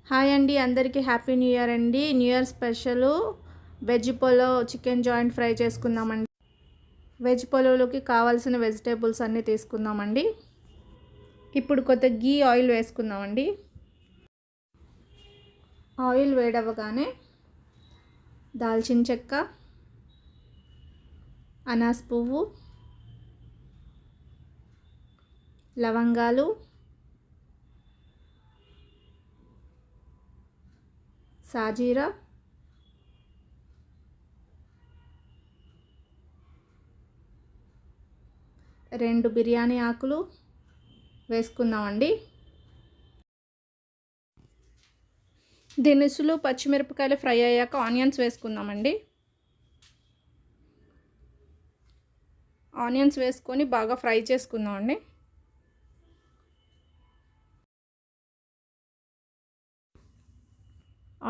Hi అండి, అందరికీ happy new year అండి. New year special veg pulao chicken joint fry చేసుకుందామండి. వెజ్ పులావ్లోకి కావాల్సిన వెజిటేబుల్స్ అన్నీ తీసుకుందామండి. ఇప్పుడు కొద్ది గీ ఆయిల్ వేసుకుందామండి. ఆయిల్ వేడవగానే దాల్చిన చెక్క, అనాస్ పువ్వు, లవంగాలు, సాజీరా, రెండు బిర్యానీ ఆకులు వేసుకుందామండి. దినుసులు, పచ్చిమిరపకాయలు ఫ్రై అయ్యాక ఆనియన్స్ వేసుకుందామండి. ఆనియన్స్ వేసుకొని బాగా ఫ్రై చేసుకుందామండి.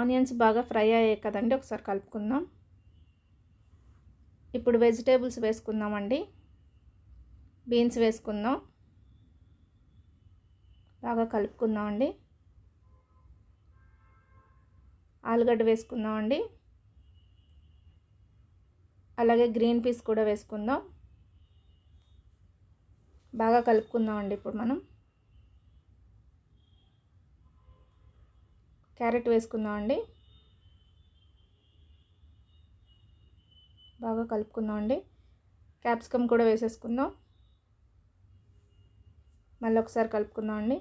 ఆనియన్స్ బాగా ఫ్రై అయ్యాయి కదండి, ఒకసారి కలుపుకుందాం. ఇప్పుడు వెజిటేబుల్స్ వేసుకుందామండి. బీన్స్ వేసుకుందాం, బాగా కలుపుకుందామండి. ఆలుగడ్డ వేసుకుందామండి, అలాగే గ్రీన్ పీస్ కూడా వేసుకుందాం. బాగా కలుపుకుందామండి. ఇప్పుడు మనం క్యారెట్ వేసుకుందామండి, బాగా కలుపుకుందామండి. క్యాప్సికమ్ కూడా వేసేసుకుందాం, మళ్ళీ ఒకసారి కలుపుకుందామండి.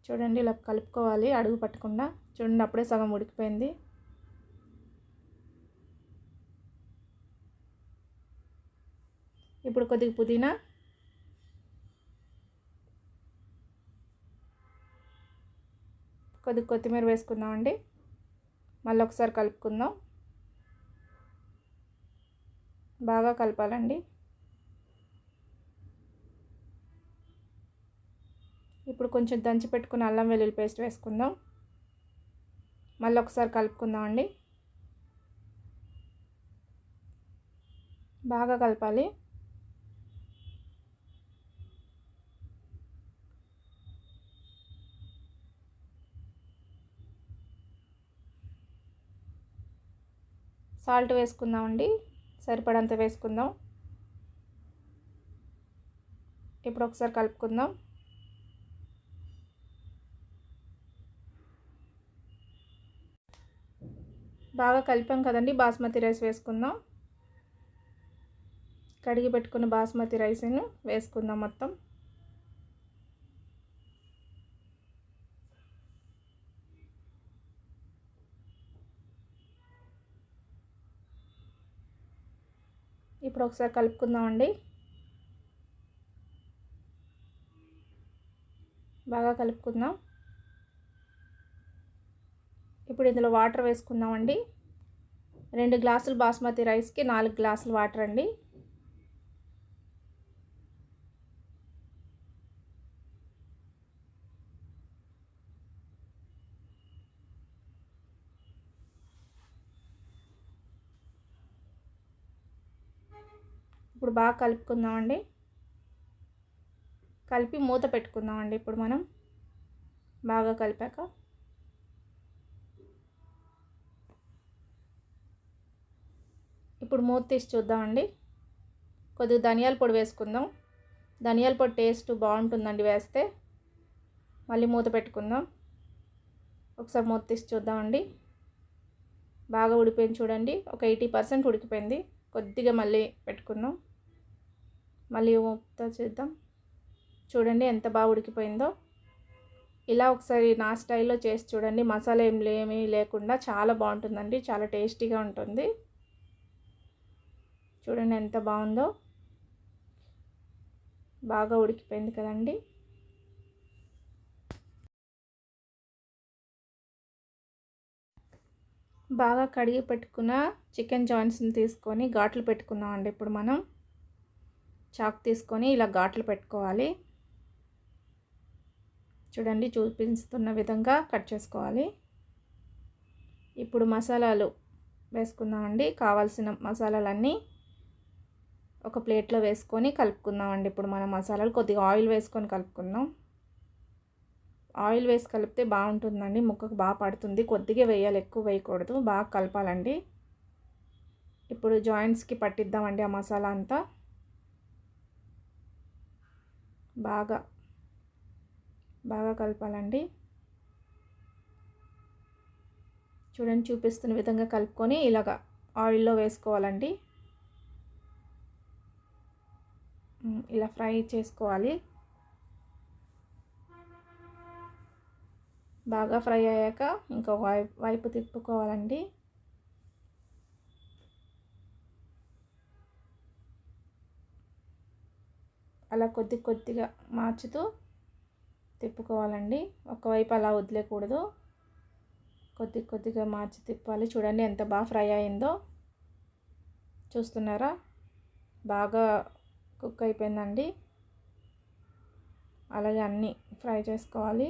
చూడండి, ఇలా కలుపుకోవాలి అడుగు పట్టకుండా. చూడండి, అప్పుడే సగం ఉడికిపోయింది. ఇప్పుడు కొద్దిగా పుదీనా, కొద్దిగా కొత్తిమీర వేసుకుందామండి. మళ్ళీ ఒకసారి కలుపుకుందాం, బాగా కలపాలండి. ఇప్పుడు కొంచెం దంచి పెట్టుకున్న అల్లం వెల్లుల్లి పేస్ట్ వేసుకుందాం, మళ్ళీ ఒకసారి కలుపుకుందామండి. బాగా కలపాలి. సాల్ట్ వేసుకుందామండి, సరిపడంత వేసుకుందాం. ఇప్పుడు ఒకసారి కలుపుకుందాం. బాగా కలిపాం కదండి, బాస్మతి రైస్ వేసుకుందాం. కడిగి పెట్టుకున్న బాస్మతి రైస్ను వేసుకుందాం మొత్తం. ఇప్పుడు ఒకసారి కలుపుకుందామండి, బాగా కలుపుకుందాం. ఇప్పుడు ఇందులో వాటర్ వేసుకుందామండి. 2 గ్లాసులు బాస్మతి రైస్కి 4 గ్లాసులు వాటర్ అండి. ఇప్పుడు బాగా కలుపుకుందామండి. కలిపి మూత పెట్టుకుందామండి. ఇప్పుడు మనం బాగా కలిపాక ఇప్పుడు మూత తీసి చూద్దామండి. కొద్దిగా ధనియాల పొడి వేసుకుందాం. ధనియాల పొడి టేస్ట్ బాగుంటుందండి వేస్తే. మళ్ళీ మూత పెట్టుకుందాం. ఒకసారి మూత తీసి చూద్దామండి. బాగా ఉడిపోయింది చూడండి, ఒక 80% ఉడికిపోయింది. కొద్దిగా మళ్ళీ పెట్టుకుందాం, మళ్ళీ మూత చేద్దాం. చూడండి ఎంత బాగా ఉడికిపోయిందో. ఇలా ఒకసారి నా స్టైల్లో చేసి చూడండి. మసాలా ఏమీ లేకుండా చాలా బాగుంటుందండి, చాలా టేస్టీగా ఉంటుంది. చూడండి ఎంత బాగుందో, బాగా ఉడికిపోయింది కదండి. బాగా కడిగి పెట్టుకున్న చికెన్ జాయింట్స్ని తీసుకొని ఘాట్లు పెట్టుకుందామండి. ఇప్పుడు మనం చాకు తీసుకొని ఇలా ఘాట్లు పెట్టుకోవాలి. చూడండి, చూపిస్తున్న విధంగా కట్ చేసుకోవాలి. ఇప్పుడు మసాలాలు వేసుకుందామండి. కావాల్సిన మసాలాలన్నీ ఒక ప్లేట్లో వేసుకొని కలుపుకుందామండి. ఇప్పుడు మన మసాలాలు కొద్దిగా ఆయిల్ వేసుకొని కలుపుకుందాం. ఆయిల్ వేసి కలిపితే బాగుంటుందండి, ముక్కకు బాగా పడుతుంది. కొద్దిగా వేయాలి, ఎక్కువ వేయకూడదు. బాగా కలపాలండి. ఇప్పుడు జాయింట్స్కి పట్టిద్దామండి ఆ మసాలా అంతా. బాగా బాగా కలపాలండి. చూడండి, చూపిస్తున్న విధంగా కలుపుకొని ఇలాగ ఆయిల్లో వేసుకోవాలండి. ఇలా ఫ్రై చేసుకోవాలి. బాగా ఫ్రై అయ్యాక ఇంకో వైపు తిప్పుకోవాలండి. అలా కొద్దిగా మార్చుతూ తిప్పుకోవాలండి. ఒకవైపు అలా వదిలేకూడదు, కొద్దిగా మార్చి తిప్పాలి. చూడండి ఎంత బాగా ఫ్రై అయిందో, చూస్తున్నారా? బాగా కుక్ అయిపోయిందండి. అలాగే అన్నీ ఫ్రై చేసుకోవాలి.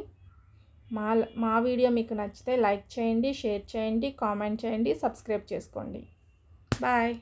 మా వీడియో మీకు నచ్చితే లైక్ చేయండి, షేర్ చేయండి, కామెంట్ చేయండి, సబ్స్క్రైబ్ చేసుకోండి. బాయ్.